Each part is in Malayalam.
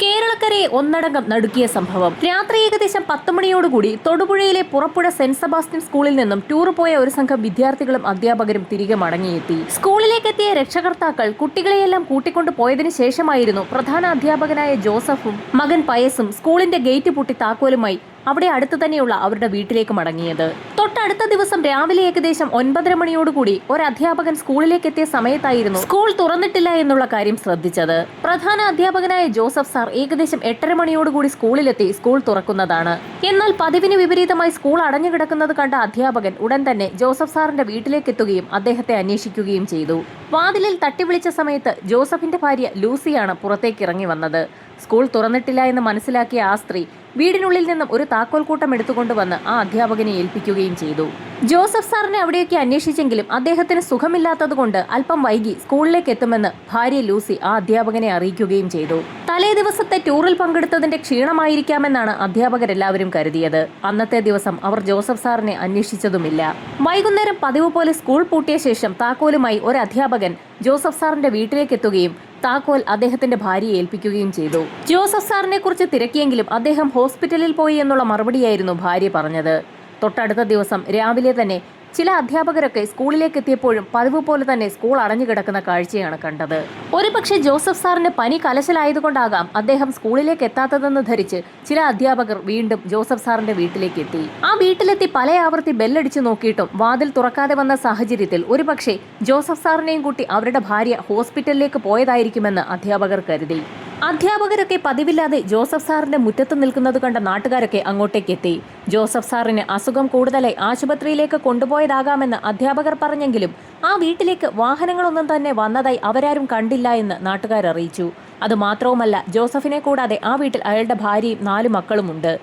കേരളക്കരയെ ഒന്നടങ്കം നടുക്കിയ സംഭവം. രാത്രി ഏകദേശം 10 മണിയോടുകൂടി തൊടുപുഴയിലെ പുറപ്പുഴ സെന്റ് സെബാസ്റ്റ്യൻ സ്കൂളിൽ നിന്നും ടൂർ പോയ ഒരു സംഘം വിദ്യാർത്ഥികളും അധ്യാപകരും തിരികെ മടങ്ങിയെത്തി. സ്കൂളിലേക്കെത്തിയ രക്ഷകർത്താക്കൾ കുട്ടികളെയെല്ലാം കൂട്ടിക്കൊണ്ടു പോയതിനു ശേഷമായിരുന്നു പ്രധാന അധ്യാപകനായ ജോസഫും മകൻ പയസും സ്കൂളിന്റെ ഗേറ്റ് പൂട്ടി താക്കോലുമായി അവിടെ അടുത്തു തന്നെയുള്ള അവരുടെ വീട്ടിലേക്ക് മടങ്ങിയത്. തൊട്ടടുത്ത ദിവസം രാവിലെ ഏകദേശം 9:30 മണിയോടുകൂടി ഒരു അധ്യാപകൻ സ്കൂളിലേക്ക് എത്തിയ സമയത്തായിരുന്നു സ്കൂൾ തുറന്നിട്ടില്ല എന്നുള്ള കാര്യം ശ്രദ്ധിച്ചത്. പ്രധാന അധ്യാപകനായ ജോസഫ് സാർ ഏകദേശം 8:30 മണിയോടുകൂടി സ്കൂളിലെത്തി സ്കൂൾ തുറക്കുന്നതാണ്. എന്നാൽ പതിവിന് വിപരീതമായി സ്കൂൾ അടഞ്ഞു കിടക്കുന്നത് കണ്ട അധ്യാപകൻ ഉടൻ തന്നെ ജോസഫ് സാറിന്റെ വീട്ടിലേക്ക് എത്തുകയും അദ്ദേഹത്തെ അന്വേഷിക്കുകയും ചെയ്തു. വാതിലിൽ തട്ടിവിളിച്ച സമയത്ത് ജോസഫിന്റെ ഭാര്യ ലൂസിയാണ് പുറത്തേക്ക് ഇറങ്ങി വന്നത്. സ്കൂൾ തുറന്നിട്ടില്ല എന്ന് മനസ്സിലാക്കിയ ആ സ്ത്രീ വീടിനുള്ളിൽ നിന്നും ഒരു താക്കോൽ കൂട്ടം എടുത്തുകൊണ്ടുവന്ന് ആ അധ്യാപകനെ ഏൽപ്പിക്കുകയും ചെയ്തു. ജോസഫ് സാറിനെ അവിടെയൊക്കെ അന്വേഷിച്ചെങ്കിലും അദ്ദേഹത്തിന് സുഖമില്ലാത്തതുകൊണ്ട് അല്പം വൈകി സ്കൂളിലേക്ക് എത്തുമെന്ന് ഭാര്യ ലൂസി ആ അധ്യാപകനെ അറിയിക്കുകയും ചെയ്തു. തലേ ദിവസത്തെ ടൂറിൽ പങ്കെടുത്തതിന്റെ ക്ഷീണമായിരിക്കാമെന്നാണ് അധ്യാപകരെല്ലാവരും കരുതിയത്. അന്നത്തെ ദിവസം അവർ ജോസഫ് സാറിനെ അന്വേഷിച്ചതുമില്ല. വൈകുന്നേരം പതിവ് പോലെ സ്കൂൾ പൂട്ടിയ ശേഷം താക്കോലുമായി ഒരു അധ്യാപകൻ ജോസഫ് സാറിന്റെ വീട്ടിലേക്ക് എത്തുകയും താക്കോൽ അദ്ദേഹത്തിന്റെ ഭാര്യയെ ഏൽപ്പിക്കുകയും ചെയ്തു. ജോസഫ് സാറിനെ കുറിച്ച് തിരക്കിയെങ്കിലും അദ്ദേഹം ഹോസ്പിറ്റലിൽ പോയി എന്നുള്ള മറുപടിയായിരുന്നു ഭാര്യ പറഞ്ഞത്. തൊട്ടടുത്ത ദിവസം രാവിലെ തന്നെ ചില അധ്യാപകരൊക്കെ സ്കൂളിലേക്ക് എത്തിയപ്പോഴും പതിവ് പോലെ തന്നെ സ്കൂൾ അടഞ്ഞു കിടക്കുന്ന കാഴ്ചയാണ് കണ്ടത്. ഒരുപക്ഷെ ജോസഫ് സാറിന് പനി കലശലായതുകൊണ്ടാകാം അദ്ദേഹം സ്കൂളിലേക്ക് എത്താത്തതെന്ന് ധരിച്ച് ചില അധ്യാപകർ വീണ്ടും ജോസഫ് സാറിന്റെ വീട്ടിലേക്ക് എത്തി. ആ വീട്ടിലെത്തി പല ആവർത്തി ബെല്ലടിച്ചു നോക്കിയിട്ടും വാതിൽ തുറക്കാതെ വന്ന സാഹചര്യത്തിൽ ഒരുപക്ഷെ ജോസഫ് സാറിനെയും കൂട്ടി അവരുടെ ഭാര്യ ഹോസ്പിറ്റലിലേക്ക് പോയതായിരിക്കുമെന്ന് അധ്യാപകർ കരുതി. അധ്യാപകരൊക്കെ പതിവില്ലാതെ ജോസഫ് സാറിന്റെ മുറ്റത്ത് നിൽക്കുന്നത് കണ്ട നാട്ടുകാരൊക്കെ അങ്ങോട്ടേക്ക് എത്തി. ജോസഫ് സാറിന് അസുഖം കൂടുതലായി ആശുപത്രിയിലേക്ക് കൊണ്ടുപോയതാകാമെന്ന് അധ്യാപകർ പറഞ്ഞെങ്കിലും ആ വീട്ടിലേക്ക് വാഹനങ്ങളൊന്നും തന്നെ വന്നതായി അവരാരും കണ്ടില്ല എന്ന് നാട്ടുകാർ അറിയിച്ചു. അതുമാത്രവുമല്ല, ജോസഫിനെ കൂടാതെ ആ വീട്ടിൽ അയാളുടെ ഭാര്യയും 4 മക്കളുമുണ്ട്.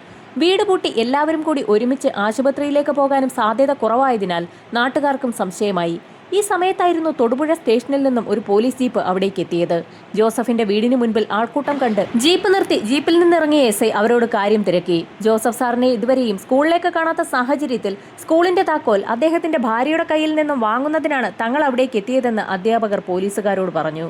വീട് പൂട്ടി എല്ലാവരും കൂടി ഒരുമിച്ച് ആശുപത്രിയിലേക്ക് പോകാനും സാധ്യത കുറവായതിനാൽ നാട്ടുകാർക്കും സംശയമായി. ഈ സമയത്തായിരുന്നു തൊടുപുഴ സ്റ്റേഷനിൽ നിന്നും ഒരു പോലീസ് ജീപ്പ് അവിടേക്ക് എത്തിയത്. ജോസഫിന്റെ വീടിന് മുൻപിൽ ആൾക്കൂട്ടം കണ്ട് ജീപ്പ് നിർത്തി ജീപ്പിൽ നിന്നിറങ്ങിയ SI അവരോട് കാര്യം തിരക്കി. ജോസഫ് സാറിനെ ഇതുവരെയും സ്കൂളിലേക്ക് കാണാത്ത സാഹചര്യത്തിൽ സ്കൂളിന്റെ താക്കോൽ അദ്ദേഹത്തിന്റെ ഭാര്യയുടെ കയ്യിൽ നിന്നും വാങ്ങുന്നതിനാണ് തങ്ങൾ അവിടേക്ക് എത്തിയതെന്ന് അധ്യാപകർ പോലീസുകാരോട് പറഞ്ഞു.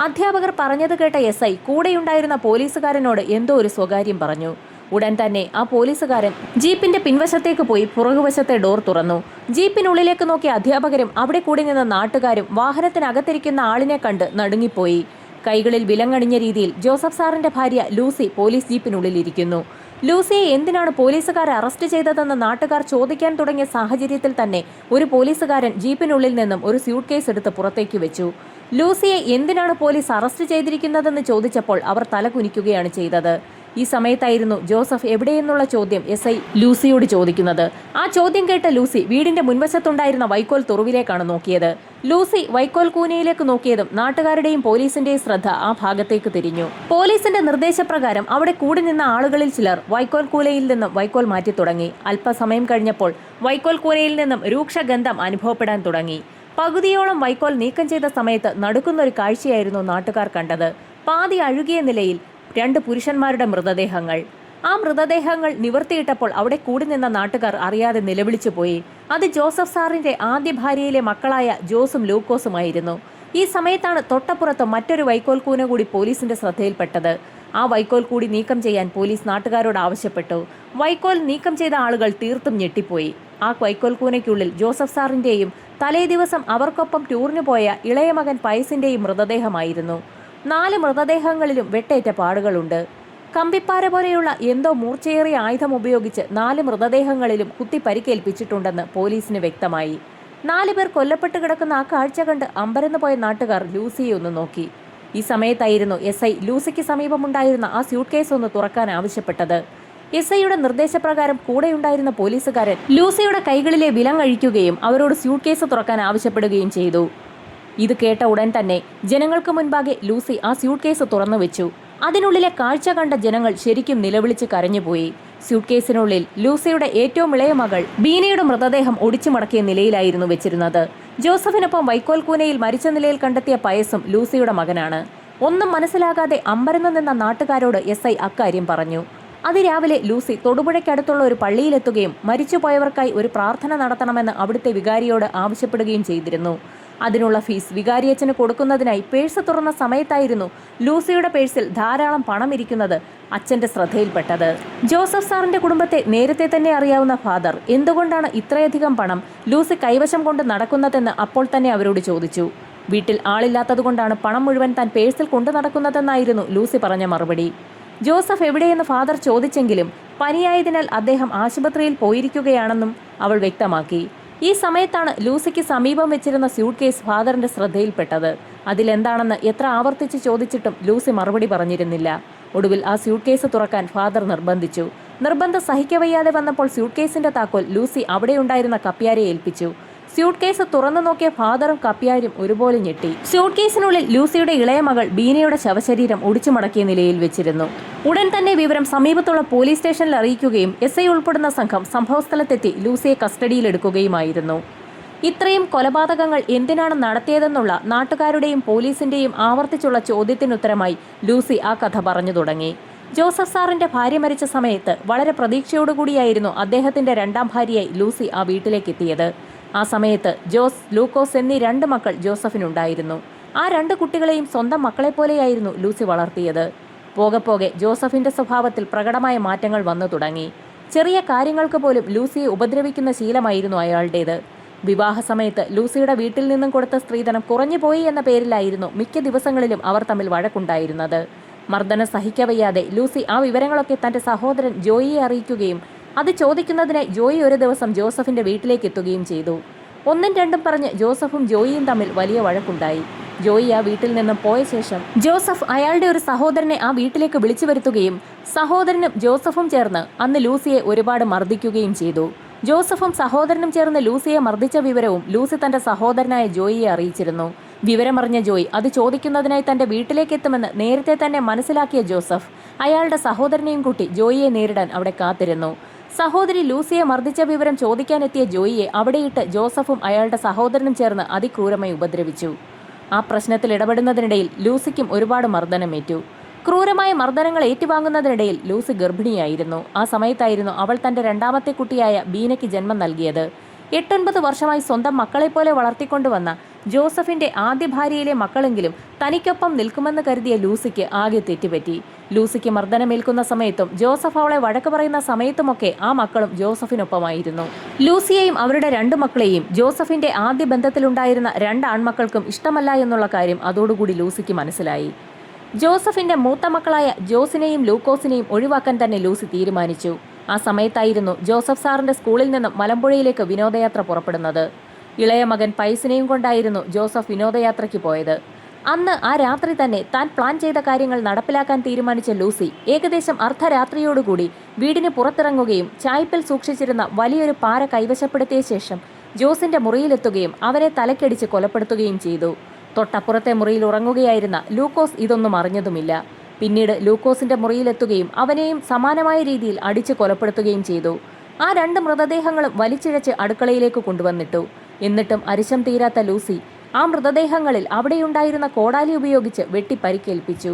അധ്യാപകർ പറഞ്ഞത് കേട്ട SI കൂടെയുണ്ടായിരുന്ന പോലീസുകാരനോട് എന്തോ ഒരു സ്വകാര്യം പറഞ്ഞു. ഉടൻ തന്നെ ആ പോലീസുകാരൻ ജീപ്പിന്റെ പിൻവശത്തേക്ക് പോയി പുറകുവശത്തെ ഡോർ തുറന്നു. ജീപ്പിനുള്ളിലേക്ക് നോക്കിയ അധ്യാപകരും അവിടെ കൂടി നിന്ന നാട്ടുകാരും വാഹനത്തിനകത്തിരിക്കുന്ന ആളിനെ കണ്ട് നടുങ്ങിപ്പോയി. കൈകളിൽ വിലങ്ങണിഞ്ഞ രീതിയിൽ ജോസഫ് സാറിന്റെ ഭാര്യ ലൂസി പോലീസ് ജീപ്പിനുള്ളിൽ ഇരിക്കുന്നു. ലൂസിയെ എന്തിനാണ് പോലീസുകാർ അറസ്റ്റ് ചെയ്തതെന്ന് നാട്ടുകാർ ചോദിക്കാൻ തുടങ്ങിയ സാഹചര്യത്തിൽ തന്നെ ഒരു പോലീസുകാരൻ ജീപ്പിനുള്ളിൽ നിന്നും ഒരു സ്യൂട്ട് കേസ് എടുത്ത് പുറത്തേക്ക് വെച്ചു. ലൂസിയെ എന്തിനാണ് പോലീസ് അറസ്റ്റ് ചെയ്തിരിക്കുന്നതെന്ന് ചോദിച്ചപ്പോൾ അവർ തലകുനിക്കുകയാണ് ചെയ്തത്. ഈ സമയത്തായിരുന്നു ജോസഫ് എവിടെയെന്നുള്ള ചോദ്യം SI ലൂസിയോട് ചോദിക്കുന്നത്. ആ ചോദ്യം കേട്ട ലൂസി വീടിന്റെ മുൻവശത്തുണ്ടായിരുന്ന വൈക്കോൽ തുറുവിലേക്കാണ് നോക്കിയത്. ലൂസി വൈക്കോൽ കൂനയിലേക്ക് നോക്കിയതും നാട്ടുകാരുടെയും പോലീസിന്റെയും ശ്രദ്ധ ആ ഭാഗത്തേക്ക് തിരിഞ്ഞു. പോലീസിന്റെ നിർദ്ദേശപ്രകാരം അവിടെ കൂടി നിന്ന ആളുകളിൽ ചിലർ വൈക്കോൽ കൂനയിൽ നിന്നും വൈക്കോൽ മാറ്റി തുടങ്ങി. അല്പസമയം കഴിഞ്ഞപ്പോൾ വൈക്കോൽ കൂനയിൽ നിന്നും രൂക്ഷഗന്ധം അനുഭവപ്പെടാൻ തുടങ്ങി. പകുതിയോളം വൈക്കോൽ നീക്കം ചെയ്ത സമയത്ത് നടുക്കുന്നൊരു കാഴ്ചയായിരുന്നു നാട്ടുകാർ കണ്ടത്. പാതി അഴുകിയ നിലയിൽ 2 പുരുഷന്മാരുടെ മൃതദേഹങ്ങൾ. ആ മൃതദേഹങ്ങൾ നിവർത്തിയിട്ടപ്പോൾ അവിടെ കൂടി നിന്ന നാട്ടുകാർ അറിയാതെ നിലവിളിച്ചു പോയി. അത് ജോസഫ് സാറിന്റെ ആദ്യ ഭാര്യയിലെ മക്കളായ ജോസും ലൂക്കോസുമായിരുന്നു. ഈ സമയത്താണ് തൊട്ടപ്പുറത്ത് മറ്റൊരു വൈക്കോൽ കൂന കൂടി പോലീസിന്റെ ശ്രദ്ധയിൽപ്പെട്ടത്. ആ വൈക്കോൽ കൂടി നീക്കം ചെയ്യാൻ പോലീസ് നാട്ടുകാരോട് ആവശ്യപ്പെട്ടു. വൈക്കോൽ നീക്കം ചെയ്ത ആളുകൾ തീർത്തും ഞെട്ടിപ്പോയി. ആ വൈക്കോൽ കൂനയ്ക്കുള്ളിൽ ജോസഫ് സാറിന്റെയും തലേ ദിവസം അവർക്കൊപ്പം ടൂറിന് പോയ ഇളയ മകൻ പയസിന്റെയും മൃതദേഹമായിരുന്നു. 4 മൃതദേഹങ്ങളിലും വെട്ടേറ്റ പാടുകളുണ്ട്. കമ്പിപ്പാര പോലെയുള്ള എന്തോ മൂർച്ചയേറിയ ആയുധം ഉപയോഗിച്ച് 4 മൃതദേഹങ്ങളിലും കുത്തി പരിക്കേൽപ്പിച്ചിട്ടുണ്ടെന്ന് പോലീസിന് വ്യക്തമായി. 4 പേർ കൊല്ലപ്പെട്ട് കിടക്കുന്ന ആ കാഴ്ച കണ്ട് അമ്പരന്ന് പോയ നാട്ടുകാർ ലൂസിയെ ഒന്ന് നോക്കി. ഈ സമയത്തായിരുന്നു SI ലൂസിക്ക് സമീപമുണ്ടായിരുന്ന ആ സ്യൂട്ട് കേസ് ഒന്ന് തുറക്കാൻ ആവശ്യപ്പെട്ടത്. SIയുടെ നിർദ്ദേശപ്രകാരം കൂടെയുണ്ടായിരുന്ന പോലീസുകാരൻ ലൂസിയുടെ കൈകളിലെ വിലങ്ങഴിക്കുകയും അവരോട് സ്യൂട്ട് കേസ് തുറക്കാൻ ആവശ്യപ്പെടുകയും ചെയ്തു. ഇത് കേട്ട ഉടൻ തന്നെ ജനങ്ങൾക്ക് മുൻപാകെ ലൂസി ആ സ്യൂട്ട് കേസ് തുറന്നു വെച്ചു. അതിനുള്ളിലെ കാഴ്ച കണ്ട ജനങ്ങൾ ശരിക്കും നിലവിളിച്ച് കരഞ്ഞുപോയി. സ്യൂട്ട് കേസിനുള്ളിൽ ലൂസിയുടെ ഏറ്റവും ഇളയ മകൾ ബീനയുടെ മൃതദേഹം ഒടിച്ചു മടക്കിയ നിലയിലായിരുന്നു വെച്ചിരുന്നത്. ജോസഫിനൊപ്പം വൈക്കോൽ കൂനയിൽ മരിച്ച നിലയിൽ കണ്ടെത്തിയ പയസും ലൂസിയുടെ മകനാണ്. ഒന്നും മനസ്സിലാകാതെ അമ്പരന്നു നിന്ന നാട്ടുകാരോട് SI അക്കാര്യം പറഞ്ഞു. അതിരാവിലെ ലൂസി തൊടുപുഴയ്ക്കടുത്തുള്ള ഒരു പള്ളിയിലെത്തുകയും മരിച്ചുപോയവർക്കായി ഒരു പ്രാർത്ഥന നടത്തണമെന്ന് അവിടുത്തെ വികാരിയോട് ആവശ്യപ്പെടുകയും ചെയ്തിരുന്നു. അതിനുള്ള ഫീസ് വികാരിയച്ഛന് കൊടുക്കുന്നതിനായി പേഴ്സ് തുറന്ന സമയത്തായിരുന്നു ലൂസിയുടെ പേഴ്സിൽ ധാരാളം പണം ഇരിക്കുന്നത് അച്ഛന്റെ ശ്രദ്ധയിൽപ്പെട്ടത്. ജോസഫ് സാറിന്റെ കുടുംബത്തെ നേരത്തെ തന്നെ അറിയാവുന്ന ഫാദർ എന്തുകൊണ്ടാണ് ഇത്രയധികം പണം ലൂസി കൈവശം കൊണ്ട് നടക്കുന്നതെന്ന് അപ്പോൾ തന്നെ അവരോട് ചോദിച്ചു. വീട്ടിൽ ആളില്ലാത്തതുകൊണ്ടാണ് പണം മുഴുവൻ താൻ പേഴ്സിൽ കൊണ്ടു നടക്കുന്നതെന്നായിരുന്നു ലൂസി പറഞ്ഞ മറുപടി. ജോസഫ് എവിടെയെന്ന് ഫാദർ ചോദിച്ചെങ്കിലും പനിയായതിനാൽ അദ്ദേഹം ആശുപത്രിയിൽ പോയിരിക്കുകയാണെന്നും അവൾ വ്യക്തമാക്കി. ഈ സമയത്താണ് ലൂസിക്ക് സമീപം വെച്ചിരുന്ന സ്യൂട്ട് കേസ് ഫാദറിന്റെ ശ്രദ്ധയിൽപ്പെട്ടത്. അതിലെന്താണെന്ന് എത്ര ആവർത്തിച്ച് ചോദിച്ചിട്ടും ലൂസി മറുപടി പറഞ്ഞിരുന്നില്ല. ഒടുവിൽ ആ സ്യൂട്ട് കേസ് തുറക്കാൻ ഫാദർ നിർബന്ധിച്ചു. നിർബന്ധം സഹിക്കവയ്യാതെ വന്നപ്പോൾ സ്യൂട്ട് കേസിന്റെ താക്കോൽ ലൂസി അവിടെയുണ്ടായിരുന്ന കപ്പ്യാരെ ഏൽപ്പിച്ചു. സ്യൂട്ട് കേസ് തുറന്നു നോക്കിയ ഫാദറും കപ്പ്യാരും ഒരുപോലെ ഞെട്ടി. സ്യൂട്ട് കേസിനുള്ളിൽ ലൂസിയുടെ ഇളയ മകൾ ബീനയുടെ ശവശരീരം ഒടിച്ചു മടക്കിയ നിലയിൽ വെച്ചിരുന്നു. ഉടൻ തന്നെ വിവരം സമീപത്തുള്ള പോലീസ് സ്റ്റേഷനിൽ അറിയിക്കുകയും SI ഉൾപ്പെടുന്ന സംഘം സംഭവസ്ഥലത്തെത്തി ലൂസിയെ കസ്റ്റഡിയിലെടുക്കുകയുമായിരുന്നു. ഇത്രയും കൊലപാതകങ്ങൾ എന്തിനാണ് നടത്തിയതെന്നുള്ള നാട്ടുകാരുടെയും പോലീസിന്റെയും ആവർത്തിച്ചുള്ള ചോദ്യത്തിനുത്തരമായി ലൂസി ആ കഥ പറഞ്ഞു തുടങ്ങി. ജോസഫ് സാറിന്റെ ഭാര്യ മരിച്ച സമയത്ത് വളരെ പ്രതീക്ഷയോടുകൂടിയായിരുന്നു അദ്ദേഹത്തിന്റെ രണ്ടാം ഭാര്യയായി ലൂസി ആ വീട്ടിലേക്ക് എത്തിയത്. ആ സമയത്ത് ജോസ്, ലൂക്കോസ് എന്നീ 2 മക്കൾ ജോസഫിനുണ്ടായിരുന്നു. ആ 2 കുട്ടികളെയും സ്വന്തം മക്കളെപ്പോലെയായിരുന്നു ലൂസി വളർത്തിയത്. പോകെ പോകെ ജോസഫിന്റെ സ്വഭാവത്തിൽ പ്രകടമായ മാറ്റങ്ങൾ വന്നു തുടങ്ങി. ചെറിയ കാര്യങ്ങൾക്ക് പോലും ലൂസിയെ ഉപദ്രവിക്കുന്ന ശീലമായിരുന്നു അയാളുടേത്. വിവാഹ സമയത്ത് ലൂസിയുടെ വീട്ടിൽ നിന്നും കൊടുത്ത സ്ത്രീധനം കുറഞ്ഞുപോയി എന്ന പേരിലായിരുന്നു മിക്ക ദിവസങ്ങളിലും അവർ തമ്മിൽ വഴക്കുണ്ടായിരുന്നത്. മർദ്ദനം സഹിക്കവയ്യാതെ ലൂസി ആ വിവരങ്ങളൊക്കെ തന്റെ സഹോദരൻ ജോയിയെ അറിയിക്കുകയും അത് ചോദിക്കുന്നതിനായി ജോയി ഒരു ദിവസം ജോസഫിന്റെ വീട്ടിലേക്ക് എത്തുകയും ചെയ്തു. 1ഉം 2ഉം പറഞ്ഞ് ജോസഫും ജോയിയും തമ്മിൽ വലിയ വഴക്കുണ്ടായി. ജോയി ആ വീട്ടിൽ നിന്നും പോയ ശേഷം ജോസഫ് അയാളുടെ ഒരു സഹോദരനെ ആ വീട്ടിലേക്ക് വിളിച്ചു വരുത്തുകയും സഹോദരനും ജോസഫും ചേർന്ന് അന്ന് ലൂസിയെ ഒരുപാട് മർദ്ദിക്കുകയും ചെയ്തു. ജോസഫും സഹോദരനും ചേർന്ന് ലൂസിയെ മർദ്ദിച്ച വിവരവും ലൂസി തന്റെ സഹോദരനായ ജോയിയെ അറിയിച്ചിരുന്നു. വിവരമറിഞ്ഞ ജോയി അത് ചോദിക്കുന്നതിനായി തന്റെ വീട്ടിലേക്ക് എത്തുമെന്ന് നേരത്തെ തന്നെ മനസ്സിലാക്കിയ ജോസഫ് അയാളുടെ സഹോദരനെയും കൂട്ടി ജോയിയെ നേരിടാൻ അവിടെ കാത്തിരുന്നു. സഹോദരി ലൂസിയെ മർദ്ദിച്ച വിവരം ചോദിക്കാനെത്തിയ ജോയിയെ അവിടെയിട്ട് ജോസഫും അയാളുടെ സഹോദരനും ചേർന്ന് അതിക്രൂരമായി ഉപദ്രവിച്ചു. ആ പ്രശ്നത്തിൽ ഇടപെടുന്നതിനിടയിൽ ലൂസിക്കും ഒരുപാട് മർദ്ദനമേറ്റു. ക്രൂരമായ മർദ്ദനങ്ങൾ ഏറ്റുവാങ്ങുന്നതിനിടയിൽ ലൂസി ഗർഭിണിയായിരുന്നു. ആ സമയത്തായിരുന്നു അവൾ തന്റെ 2ാമത്തെ കുട്ടിയായ ബീനയ്ക്ക് ജന്മം നൽകിയത്. 8-9 വർഷമായി സ്വന്തം മക്കളെപ്പോലെ വളർത്തിക്കൊണ്ടുവന്ന ജോസഫിന്റെ ആദ്യ ഭാര്യയിലെ മക്കളെങ്കിലും തനിക്കൊപ്പം നിൽക്കുമെന്ന് കരുതിയ ലൂസിക്ക് ആകെ തെറ്റുപറ്റി. ലൂസിക്ക് മർദ്ദനമേൽക്കുന്ന സമയത്തും ജോസഫ് അവളെ വഴക്ക് പറയുന്ന സമയത്തുമൊക്കെ ആ മക്കളും ജോസഫിനൊപ്പമായിരുന്നു. ലൂസിയെയും അവരുടെ 2 മക്കളെയും ജോസഫിന്റെ ആദ്യ ബന്ധത്തിലുണ്ടായിരുന്ന 2 ആൺമക്കൾക്കും ഇഷ്ടമല്ല എന്നുള്ള കാര്യം അതോടുകൂടി ലൂസിക്ക് മനസ്സിലായി. ജോസഫിന്റെ മൂത്ത മക്കളായ ജോസിനെയും ലൂക്കോസിനെയും ഒഴിവാക്കാൻ തന്നെ ലൂസി തീരുമാനിച്ചു. ആ സമയത്തായിരുന്നു ജോസഫ് സാറിന്റെ സ്കൂളിൽ നിന്നും മലമ്പുഴയിലേക്ക് വിനോദയാത്ര പുറപ്പെടുന്നത്. ഇളയ മകൻ പൈസിനെയും കൊണ്ടായിരുന്നു ജോസഫ് വിനോദയാത്രയ്ക്ക് പോയത്. അന്ന് ആ രാത്രി തന്നെ താൻ പ്ലാൻ ചെയ്ത കാര്യങ്ങൾ നടപ്പിലാക്കാൻ തീരുമാനിച്ച ലൂസി ഏകദേശം അർദ്ധരാത്രിയോടുകൂടി വീടിന് പുറത്തിറങ്ങുകയും ചായ്പിൽ സൂക്ഷിച്ചിരുന്ന വലിയൊരു പാര കൈവശപ്പെടുത്തിയ ശേഷം ജോസിന്റെ മുറിയിലെത്തുകയും അവനെ തലക്കടിച്ച് കൊലപ്പെടുത്തുകയും ചെയ്തു. തൊട്ടപ്പുറത്തെ മുറിയിൽ ഉറങ്ങുകയായിരുന്ന ലൂക്കോസ് ഇതൊന്നും അറിഞ്ഞതുമില്ല. പിന്നീട് ലൂക്കോസിന്റെ മുറിയിലെത്തുകയും അവനെയും സമാനമായ രീതിയിൽ അടിച്ച് കൊലപ്പെടുത്തുകയും ചെയ്തു. ആ 2 മൃതദേഹങ്ങളും വലിച്ചിഴച്ച് അടുക്കളയിലേക്ക് കൊണ്ടുവന്നിട്ടു. എന്നിട്ടും അരിശം തീരാത്ത ലൂസി ആ മൃതദേഹങ്ങളിൽ അവിടെയുണ്ടായിരുന്ന കോടാലി ഉപയോഗിച്ച് വെട്ടി പരിക്കേൽപ്പിച്ചു.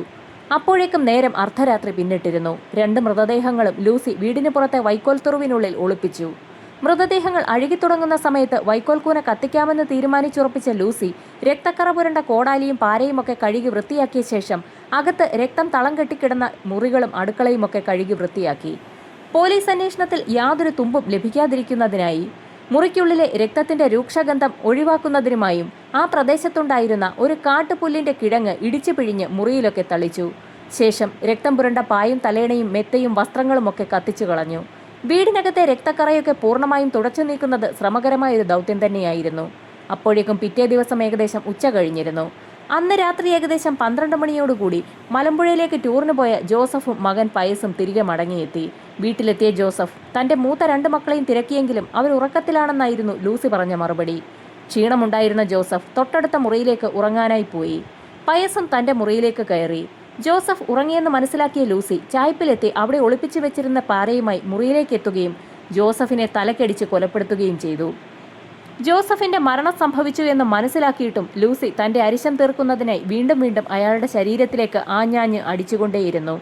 അപ്പോഴേക്കും നേരം അർദ്ധരാത്രി പിന്നിട്ടിരുന്നു. 2 മൃതദേഹങ്ങളും ലൂസി വീടിന് പുറത്തെ വൈക്കോൽ തുറുവിനുള്ളിൽ ഒളിപ്പിച്ചു. മൃതദേഹങ്ങൾ അഴുകിത്തുടങ്ങുന്ന സമയത്ത് വൈക്കോൽ കൂന കത്തിക്കാമെന്ന് തീരുമാനിച്ചുറപ്പിച്ച ലൂസി രക്തക്കറ പുരണ്ട കോടാലിയും പാരയുമൊക്കെ കഴുകി വൃത്തിയാക്കിയ ശേഷം അകത്ത് രക്തം തളം കെട്ടിക്കിടന്ന മുറികളും അടുക്കളയുമൊക്കെ കഴുകി വൃത്തിയാക്കി. പോലീസ് അന്വേഷണത്തിൽ യാതൊരു തുമ്പും ലഭിക്കാതിരിക്കുന്നതിനായി മുറിക്കുള്ളിലെ രക്തത്തിന്റെ രൂക്ഷഗന്ധം ഒഴിവാക്കുന്നതിനുമായും ആ പ്രദേശത്തുണ്ടായിരുന്ന ഒരു കാട്ടുപുല്ലിന്റെ കിഴങ്ങ് ഇടിച്ചു പിഴിഞ്ഞ് മുറിയിലൊക്കെ തളിച്ചു. ശേഷം രക്തം പുരണ്ട പായും തലേണയും മെത്തയും വസ്ത്രങ്ങളുമൊക്കെ കത്തിച്ചു കളഞ്ഞു. വീടിനകത്തെ രക്തക്കറയൊക്കെ പൂർണ്ണമായും തുടച്ചു നീക്കുന്നത് ശ്രമകരമായൊരു ദൗത്യം തന്നെയായിരുന്നു. അപ്പോഴേക്കും പിറ്റേ ദിവസം ഏകദേശം ഉച്ച കഴിഞ്ഞിരുന്നു. അന്ന് രാത്രി ഏകദേശം 12 മണിയോടുകൂടി മലമ്പുഴയിലേക്ക് ടൂറിന് പോയ ജോസഫും മകൻ പയസും തിരികെ മടങ്ങിയെത്തി. വീട്ടിലെത്തിയ ജോസഫ് തന്റെ മൂത്ത 2 മക്കളെയും തിരക്കിയെങ്കിലും അവർ ഉറക്കത്തിലാണെന്നായിരുന്നു ലൂസി പറഞ്ഞ മറുപടി. ക്ഷീണമുണ്ടായിരുന്ന ജോസഫ് തൊട്ടടുത്ത മുറിയിലേക്ക് ഉറങ്ങാനായി പോയി. പയസും തന്റെ മുറിയിലേക്ക് കയറി. ജോസഫ് ഉറങ്ങിയെന്ന് മനസ്സിലാക്കിയ ലൂസി ചായ്പിലെത്തി അവിടെ ഒളിപ്പിച്ചു വെച്ചിരുന്ന പാരയുമായി മുറിയിലേക്ക് എത്തുകയും ജോസഫിനെ തലക്കടിച്ച് കൊലപ്പെടുത്തുകയും ചെയ്തു. ജോസഫിന്റെ മരണം സംഭവിച്ചു എന്ന് മനസ്സിലാക്കിയിട്ടും ലൂസി തന്റെ അരിശം തീർക്കുന്നതിനായി വീണ്ടും വീണ്ടും അയാളുടെ ശരീരത്തിലേക്ക് ആഞ്ഞാഞ്ഞ് അടിച്ചുകൊണ്ടേയിരുന്നു.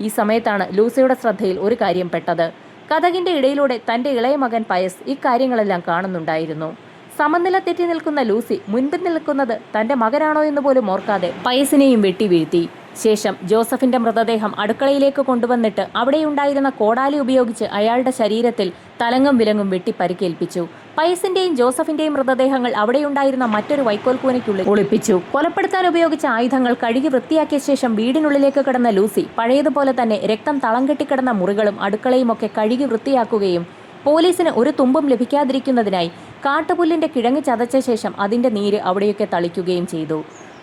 ഈ സമയത്താണ് ലൂസിയുടെ ശ്രദ്ധയിൽ ഒരു കാര്യം പെട്ടത്. കതകിന്റെ ഇടയിലൂടെ തന്റെ ഇളയ മകൻ പയസ് ഇക്കാര്യങ്ങളെല്ലാം കാണുന്നുണ്ടായിരുന്നു. സമനില തെറ്റി നിൽക്കുന്ന ലൂസി മുൻപിൽ നിൽക്കുന്നത് തന്റെ മകനാണോ എന്ന് പോലും ഓർക്കാതെ പയസിനെയും വെട്ടിവീഴ്ത്തി. ശേഷം ജോസഫിന്റെ മൃതദേഹം അടുക്കളയിലേക്ക് കൊണ്ടുവന്നിട്ട് അവിടെയുണ്ടായിരുന്ന കോടാലി ഉപയോഗിച്ച് അയാളുടെ ശരീരത്തിൽ തലങ്ങും വിലങ്ങും വെട്ടി പരിക്കേൽപ്പിച്ചു. പയസിന്റെയും ജോസഫിന്റെയും മൃതദേഹങ്ങൾ അവിടെയുണ്ടായിരുന്ന മറ്റൊരു വൈക്കോൽ കൂനയ്ക്കുള്ളിൽ ഒളിപ്പിച്ചു. കൊലപ്പെടുത്താൻ ഉപയോഗിച്ച ആയുധങ്ങൾ കഴുകി വൃത്തിയാക്കിയ ശേഷം വീടിനുള്ളിലേക്ക് കടന്ന ലൂസി പഴയതുപോലെ തന്നെ രക്തം തളം കെട്ടിക്കിടന്ന മുറികളും അടുക്കളയും ഒക്കെ കഴുകി വൃത്തിയാക്കുകയും പോലീസിന് ഒരു തുമ്പും ലഭിക്കാതിരിക്കുന്നതിനായി കാട്ടുപുല്ലിന്റെ കിഴങ്ങ് ചതച്ച ശേഷം അതിന്റെ നീര് അവിടെയൊക്കെ തളിക്കുകയും ചെയ്തു.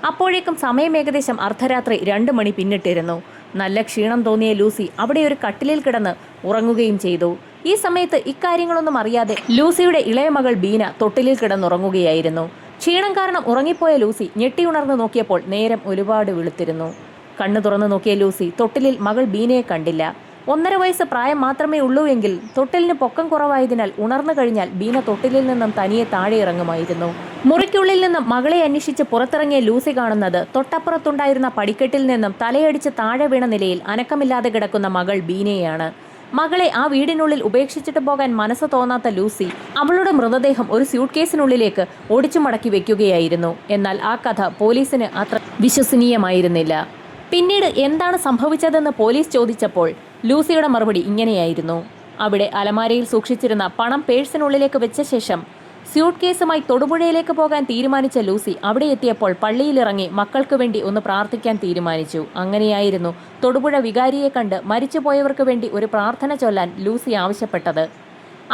അപ്പോഴേക്കും സമയം ഏകദേശം അർദ്ധരാത്രി 2 മണി പിന്നിട്ടിരുന്നു. നല്ല ക്ഷീണം തോന്നിയ ലൂസി അവിടെ ഒരു കട്ടിലിൽ കിടന്ന് ഉറങ്ങുകയും ചെയ്തു. ഈ സമയത്ത് ഇക്കാര്യങ്ങളൊന്നും അറിയാതെ ലൂസിയുടെ ഇളയ മകൾ ബീന തൊട്ടിലിൽ കിടന്നുറങ്ങുകയായിരുന്നു. ക്ഷീണം കാരണം ഉറങ്ങിപ്പോയ ലൂസി ഞെട്ടിയുണർന്നു നോക്കിയപ്പോൾ നേരം ഒരുപാട് വെളുത്തിരുന്നു. കണ്ണു തുറന്നു നോക്കിയ ലൂസി തൊട്ടിലിൽ മകൾ ബീനയെ കണ്ടില്ല. 1.5 വയസ്സ് പ്രായം മാത്രമേ ഉള്ളൂ എങ്കിൽ തൊട്ടിലിന് പൊക്കം കുറവായതിനാൽ ഉണർന്നു കഴിഞ്ഞാൽ ബീന തൊട്ടിലിൽ നിന്നും തനിയെ താഴെ ഇറങ്ങുമായിരുന്നു. മുറിക്കുള്ളിൽ നിന്നും മകളെ അന്വേഷിച്ച് പുറത്തിറങ്ങിയ ലൂസി കാണുന്നത് തൊട്ടപ്പുറത്തുണ്ടായിരുന്ന പടിക്കെട്ടിൽ നിന്നും തലയടിച്ച് താഴെ വീണ നിലയിൽ അനക്കമില്ലാതെ കിടക്കുന്ന മകൾ ബീനയെയാണ്. മകളെ ആ വീടിനുള്ളിൽ ഉപേക്ഷിച്ചിട്ട് പോകാൻ മനസ്സ് തോന്നാത്ത ലൂസി അവളുടെ മൃതദേഹം ഒരു സ്യൂട്ട് കേസിനുള്ളിലേക്ക് ഒടിച്ചു മടക്കി വെക്കുകയായിരുന്നു. എന്നാൽ ആ കഥ പോലീസിന് അത്ര വിശ്വസനീയമായിരുന്നില്ല. പിന്നീട് എന്താണ് സംഭവിച്ചതെന്ന് പോലീസ് ചോദിച്ചപ്പോൾ ലൂസിയുടെ മറുപടി ഇങ്ങനെയായിരുന്നു. അവിടെ അലമാരയിൽ സൂക്ഷിച്ചിരുന്ന പണം പേഴ്സിനുള്ളിലേക്ക് വെച്ച ശേഷം സ്യൂട്ട് കേസുമായി തൊടുപുഴയിലേക്ക് പോകാൻ തീരുമാനിച്ച ലൂസി അവിടെ എത്തിയപ്പോൾ പള്ളിയിലിറങ്ങി മക്കൾക്ക് വേണ്ടി ഒന്ന് പ്രാർത്ഥിക്കാൻ തീരുമാനിച്ചു. അങ്ങനെയായിരുന്നു തൊടുപുഴ വികാരിയെ കണ്ട് മരിച്ചുപോയവർക്ക് വേണ്ടി ഒരു പ്രാർത്ഥന ചൊല്ലാൻ ലൂസി ആവശ്യപ്പെട്ടത്.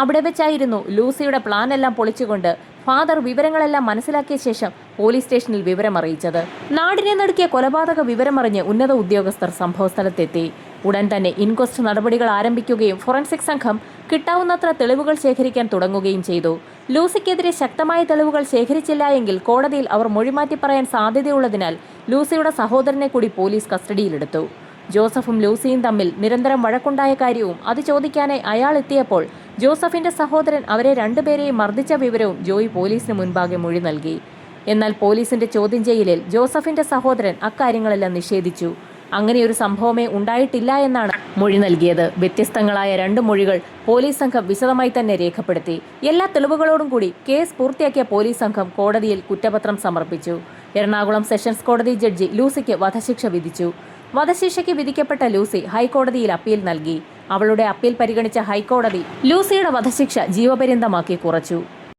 അവിടെ വെച്ചായിരുന്നു ലൂസിയുടെ പ്ലാൻ എല്ലാം പൊളിച്ചുകൊണ്ട് ഫാദർ വിവരങ്ങളെല്ലാം മനസ്സിലാക്കിയ ശേഷം പോലീസ് സ്റ്റേഷനിൽ വിവരമറിയിച്ചത്. നാടിനെ നടുക്കിയ കൊലപാതക വിവരമറിഞ്ഞ് ഉന്നത ഉദ്യോഗസ്ഥർ സംഭവസ്ഥലത്തെത്തി. ഉടൻ തന്നെ ഇൻക്വസ്റ്റ് നടപടികൾ ആരംഭിക്കുകയും ഫോറൻസിക് സംഘം കിട്ടാവുന്നത്ര തെളിവുകൾ ശേഖരിക്കാൻ തുടങ്ങുകയും ചെയ്തു. ലൂസിക്കെതിരെ ശക്തമായ തെളിവുകൾ ശേഖരിച്ചില്ല എങ്കിൽ കോടതിയിൽ അവർ മൊഴിമാറ്റി പറയാൻ സാധ്യതയുള്ളതിനാൽ ലൂസിയുടെ സഹോദരനെ കൂടി പോലീസ് കസ്റ്റഡിയിലെടുത്തു. ജോസഫും ലൂസിയും തമ്മിൽ നിരന്തരം വഴക്കുണ്ടായ കാര്യവും അത് ചോദിക്കാനായി അയാൾ എത്തിയപ്പോൾ ജോസഫിന്റെ സഹോദരൻ അവരെ രണ്ടുപേരെയും മർദ്ദിച്ച വിവരവും ജോയി പോലീസിന് മുൻപാകെ മൊഴി നൽകി. എന്നാൽ പോലീസിന്റെ ചോദ്യം ചെയ്യലിൽ ജോസഫിന്റെ സഹോദരൻ അക്കാര്യങ്ങളെല്ലാം നിഷേധിച്ചു. അങ്ങനെയൊരു സംഭവമേ ഉണ്ടായിട്ടില്ല എന്നാണ് മൊഴി നൽകിയത്. വ്യത്യസ്തങ്ങളായ 2 മൊഴികൾ പോലീസ് സംഘം വിശദമായി തന്നെ രേഖപ്പെടുത്തി. എല്ലാ തെളിവുകളോടും കൂടി കേസ് പൂർത്തിയാക്കിയ പോലീസ് സംഘം കോടതിയിൽ കുറ്റപത്രം സമർപ്പിച്ചു. എറണാകുളം സെഷൻസ് കോടതി ജഡ്ജി ലൂസിക്ക് വധശിക്ഷ വിധിച്ചു. വധശിക്ഷയ്ക്ക് വിധിക്കപ്പെട്ട ലൂസി ഹൈക്കോടതിയിൽ അപ്പീൽ നൽകി. അവളുടെ അപ്പീൽ പരിഗണിച്ച ഹൈക്കോടതി ലൂസിയുടെ വധശിക്ഷ ജീവപര്യന്തമാക്കി കുറച്ചു.